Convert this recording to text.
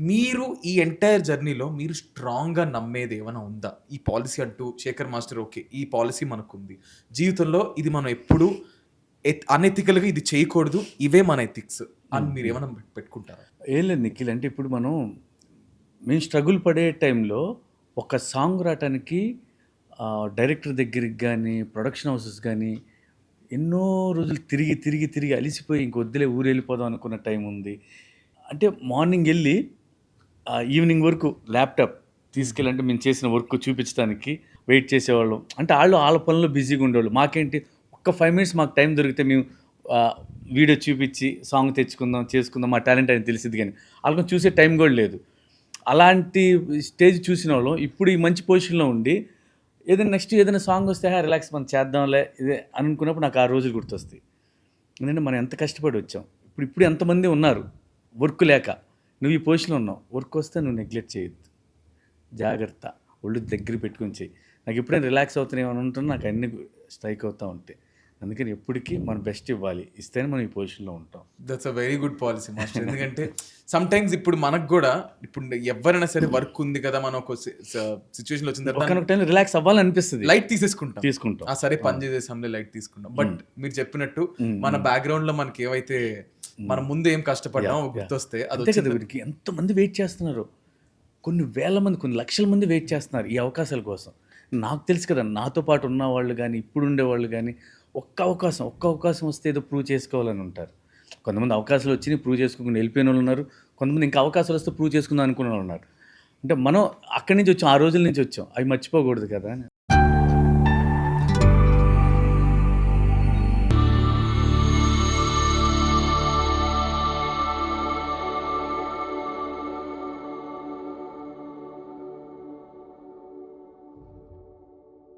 మీరు ఈ ఎంటైర్ జర్నీలో మీరు స్ట్రాంగ్‌గా నమ్మేది ఏమైనా ఉందా? ఈ పాలిసీ అంటూ శేఖర్ మాస్టర్ ఓకే. ఈ పాలిసీ మనకుంది. జీవితంలో ఇది మనం ఎప్పుడు అనెతికల్‌గా ఇది చేయకూడదు. ఇవే మన ఎథిక్స్ అని మీరేమైనా పెట్టుకుంటారా? ఏం లేదు నిఖిల్. అంటే ఇప్పుడు మేము స్ట్రగుల్ పడే టైంలో ఒక సాంగ్ రావటానికి డైరెక్టర్ దగ్గరికి కానీ, ప్రొడక్షన్ హౌసెస్ కానీ ఎన్నో రోజులు తిరిగి అలిసిపోయి ఇంక వద్దులే ఊరెళ్ళిపోదాం అనుకున్న టైం ఉంది. అంటే మార్నింగ్ వెళ్ళి ఈవినింగ్ వరకు ల్యాప్టాప్ తీసుకెళ్ళంటే మేము చేసిన వర్క్ చూపించడానికి వెయిట్ చేసేవాళ్ళం. అంటే వాళ్ళ పనుల్లో బిజీగా ఉండేవాళ్ళు. మాకేంటి ఒక్క 5 మినిట్స్ మాకు టైం దొరికితే మేము వీడియో చూపించి సాంగ్ తెచ్చుకుందాం, చేసుకుందాం, మా టాలెంట్ అని తెలిసింది. కానీ వాళ్ళకి చూసే టైం కూడా లేదు. అలాంటి స్టేజ్ చూసిన వాళ్ళం ఇప్పుడు ఈ మంచి పొజిషన్లో ఉండి నెక్స్ట్ ఏదైనా సాంగ్ వస్తే రిలాక్స్ మనం చేద్దాంలే ఇదే అనుకున్నప్పుడు నాకు ఆ రోజులు గుర్తొస్తాయి. ఎందుకంటే మనం ఎంత కష్టపడి వచ్చాం. ఇప్పుడు ఎంతమంది ఉన్నారు వర్క్ లేక. నువ్వు ఈ పొజిషన్లో ఉన్నావు. వర్క్ వస్తే నువ్వు నెగ్లెక్ట్ చేయొద్దు. జాగ్రత్త, ఒళ్ళు దగ్గర పెట్టుకొని చెయ్యి. నాకు ఎప్పుడైనా రిలాక్స్ అవుతున్నాయి అని ఉంటున్నా నాకు అన్ని స్ట్రైక్ అవుతూ ఉంటాయి. అందుకని ఎప్పటికీ మనం బెస్ట్ ఇవ్వాలి. ఇస్తేనే మనం ఈ పొజిషన్లో ఉంటాం. That's a very good policy master. ఎందుకంటే సమ్ టైమ్స్ ఇప్పుడు మనకు కూడా ఇప్పుడు ఎవరైనా సరే వర్క్ ఉంది కదా, మనం ఒక సిచ్యువేషన్ వచ్చిన తర్వాత టైం రిలాక్స్ అవ్వాలనిపిస్తుంది, లైట్ తీసుకుంటాం. సరే పని చేసేసాంలే లైట్ తీసుకుంటాం. బట్ మీరు చెప్పినట్టు మన బ్యాక్గ్రౌండ్ లో మనకి ఏవైతే మనం ముందు ఏం కష్టపడ్డామో గుర్తొస్తే అది వీరికి ఎంతమంది వెయిట్ చేస్తున్నారు. కొన్ని వేల మంది, కొన్ని లక్షల మంది వెయిట్ చేస్తున్నారు ఈ అవకాశాల కోసం. నాకు తెలుసు కదా, నాతో పాటు ఉన్న వాళ్ళు కానీ ఇప్పుడు ఉండేవాళ్ళు కానీ ఒక్క అవకాశం వస్తే ఏదో ప్రూవ్ చేసుకోవాలని ఉంటారు. కొంతమంది అవకాశాలు వచ్చి ప్రూవ్ చేసుకోకుండా వెళ్ళిపోయిన వాళ్ళు ఉన్నారు. కొంతమంది ఇంకా అవకాశాలు వస్తే ప్రూవ్ చేసుకుందాం అనుకున్న వాళ్ళు ఉన్నారు. అంటే మనం అక్కడి నుంచి వచ్చాం, ఆ రోజుల నుంచి వచ్చాం, అవి మర్చిపోకూడదు కదా అని.